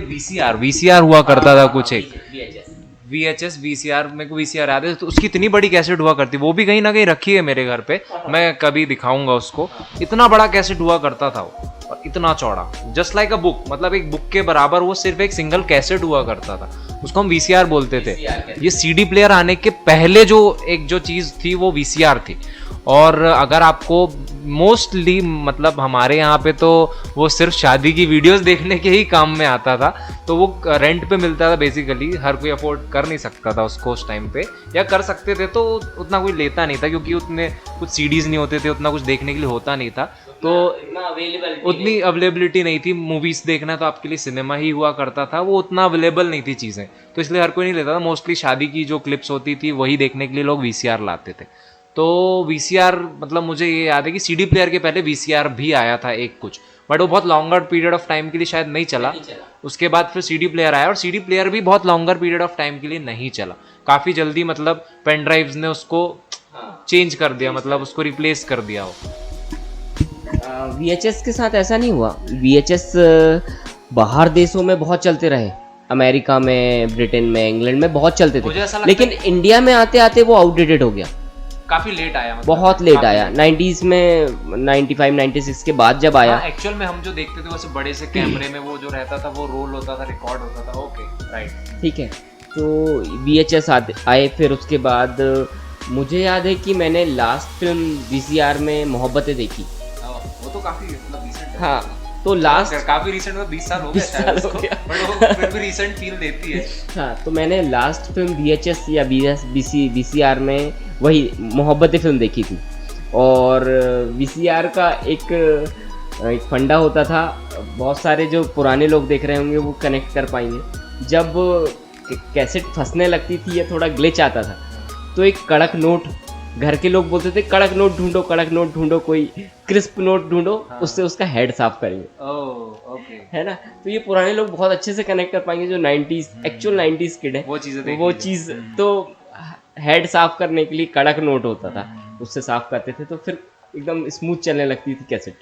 VCR VCR हुआ करता था कुछ एक VHS VCR, मेरे को VCR याद है, तो उसकी इतनी बड़ी कैसेट हुआ करती, वो भी कहीं ना कहीं रखी है मेरे घर पे, मैं कभी दिखाऊंगा उसको। इतना बड़ा कैसेट हुआ करता था वो, और इतना चौड़ा, जस्ट लाइक अ बुक, मतलब एक बुक के बराबर वो सिर्फ एक सिंगल कैसेट हुआ करता था, उसको हम VCR बोलते थे। ये CD प्लेयर आने के पहले जो चीज़ थी वो VCR थी। और अगर आपको मोस्टली, मतलब हमारे यहाँ पे तो वो सिर्फ शादी की वीडियोस देखने के ही काम में आता था, तो वो रेंट पे मिलता था बेसिकली, हर कोई अफोर्ड कर नहीं सकता था उसको उस टाइम पे, या कर सकते थे तो उतना कोई लेता नहीं था, क्योंकि उतने कुछ CDs नहीं होते थे, उतना कुछ देखने के लिए होता नहीं था, तो उतनी अवेलेबिलिटी नहीं थी। मूवीज देखना तो आपके लिए सिनेमा ही हुआ करता था, वो उतना अवेलेबल नहीं थी चीज़ें, तो इसलिए हर कोई नहीं लेता था। मोस्टली शादी की जो क्लिप्स होती थी वही देखने के लिए लोग VCR लाते थे। तो VCR, मतलब मुझे ये याद है कि CD प्लेयर के पहले VCR भी आया था एक कुछ, बट वो बहुत लॉन्गर पीरियड ऑफ टाइम के लिए शायद नहीं चला। उसके बाद फिर CD प्लेयर आया, और CD प्लेयर भी बहुत लॉन्गर पीरियड ऑफ टाइम के लिए नहीं चला, काफ़ी जल्दी, मतलब पेन ड्राइव्स ने उसको चेंज कर दिया, मतलब उसको रिप्लेस कर दिया वो। VHS के साथ ऐसा नहीं हुआ। VHS बाहर देशों में बहुत चलते रहे, अमेरिका में, ब्रिटेन में, इंग्लैंड में बहुत चलते थे, लेकिन इंडिया में आते आते वो आउटडेटेड हो गया, काफी लेट आया, मतलब बहुत लेट आया। 90s में, 95 96 के बाद जब आया। एक्चुअल में हम जो देखते थे वैसे बड़े से कैमरे में वो जो रहता था वो रोल होता था, रिकॉर्ड होता था। ओके, राइट, ठीक है। तो VHS आए, फिर उसके बाद मुझे याद है कि मैंने लास्ट फिल्म VCR में मोहब्बतें देखी। वो तो काफी, मतलब रिसेंट है। हाँ, तो लास्ट काफी रिसेंट, मतलब 20 साल हो गए शायद उसको, बट वो फिर भी रिसेंट फील देती है। हाँ, तो मैंने लास्ट फिल्म VHS या VCR में वही मोहब्बतें फिल्म देखी थी। और VCR का एक फंडा होता था, बहुत सारे जो पुराने लोग देख रहे होंगे वो कनेक्ट कर पाएंगे। जब कैसेट फंसने लगती थी या थोड़ा ग्लिच आता था, तो एक कड़क नोट, घर के लोग बोलते थे कड़क नोट ढूंढो, कड़क नोट ढूंढो, कोई क्रिस्प नोट ढूंढो, हाँ। उससे उसका हेड साफ करेंगे। ओके, है ना। तो ये पुराने लोग बहुत अच्छे से कनेक्ट कर पाएंगे, जो 90s एक्चुअल 90s किड है, वो चीज़। तो हेड साफ करने के लिए कड़क नोट होता था, उससे साफ करते थे, तो फिर एकदम स्मूथ चलने लगती थी कैसेट।